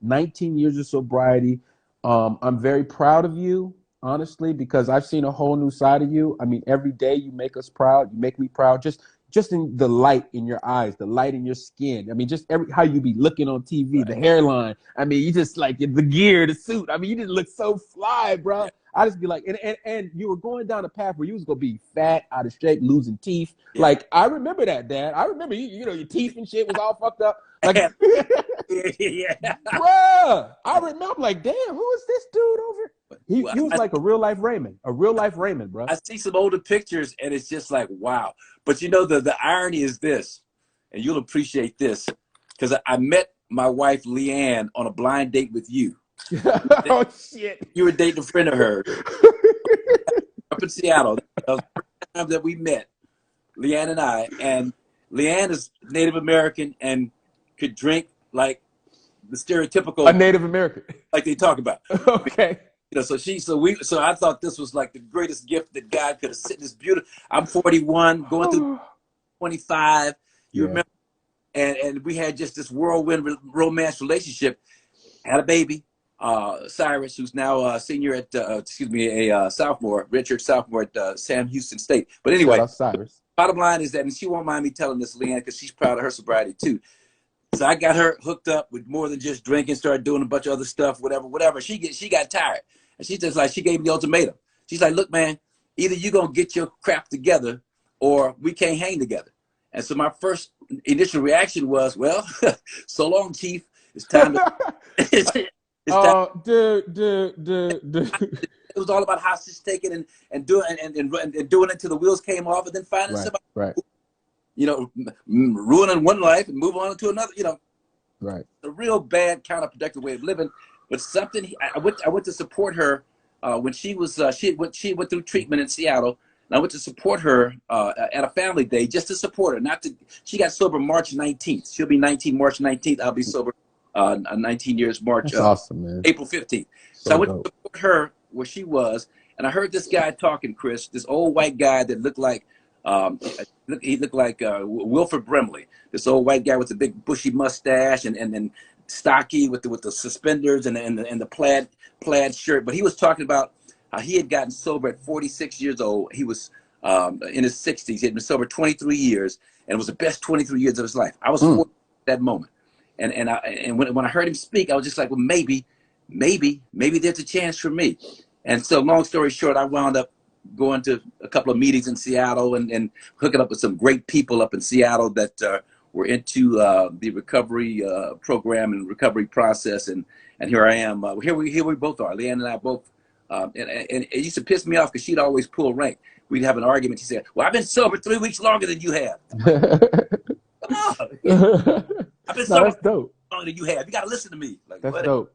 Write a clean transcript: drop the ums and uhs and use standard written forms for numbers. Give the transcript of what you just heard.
19 years of sobriety. I'm very proud of you, honestly, because I've seen a whole new side of you. I mean, every day you make us proud. You make me proud. Just in the light in your eyes, the light in your skin. I mean, just every how you be looking on TV, the Right. hairline. I mean, you just like the gear, the suit. I mean, you just look so fly, bro. Yeah. I just be like, and you were going down a path where you was gonna be fat, out of shape, losing teeth. Yeah. Like I remember that, Dad. I remember you know your teeth and shit was all fucked up. Like, Yeah. bruh, I remember. I'm like, damn, who is this dude over? Well, He was like a real life Raymond, bro. I see some older pictures and it's just like, wow. But you know, the irony is this, and you'll appreciate this, because I met my wife, Leanne, on a blind date with you. Oh shit. You were dating a friend of hers up in Seattle. That was the first time that we met, Leanne and I. And Leanne is Native American and could drink like the A stereotypical, Native American. like they talk about. Okay. You know, so I thought this was like the greatest gift that God could have sent. This beautiful. I'm 41, going through 25. You Yeah. remember, and we had just this whirlwind romance relationship. Had a baby, Cyrus, who's now a senior at, a sophomore, Richard sophomore at Sam Houston State. But Shout anyway, out Cyrus. bottom line is that, and she won't mind me telling this, Leanne, because she's proud of her sobriety too. So I got her hooked up with more than just drinking, started doing a bunch of other stuff, whatever. She got tired. And she just like, she gave me the ultimatum. She's like, look, man, either you're going to get your crap together or we can't hang together. And so my first initial reaction was, well, so long, Chief. It's time to, it's time. Dude. It was all about hostage taking and doing it till the wheels came off, and then finding somebody, Right. you know, ruining one life and move on to another, you know, Right. a real bad, counterproductive way of living. But something, I went to support her when she was she went through treatment in Seattle, and I went to support her at a family day just to support her. Not to, she got sober March 19th. She'll be 19 March 19th. I'll be sober 19 years March. That's awesome, man. April 15th. So I went to support her where she was, and I heard this guy talking, Chris, this old white guy that looked like he looked like Wilford Brimley, this old white guy with the big bushy mustache and stocky with the suspenders and the plaid shirt. But he was talking about how he had gotten sober at 46 years old. He was in his 60s. He had been sober 23 years, and it was the best 23 years of his life. I was 40 at that moment, and when I heard him speak, I was just like, well, maybe there's a chance for me. And so, long story short, I wound up going to a couple of meetings in Seattle and hooking up with some great people up in Seattle that were into the recovery program and recovery process. And here I am. Here we both are. Leanne and I both. And it used to piss me off because she'd always pull rank. We'd have an argument. She said, well, I've been sober 3 weeks longer than you have. Come on. I've been sober That's dope. longer than you have. You got to listen to me. Like, That's what? dope.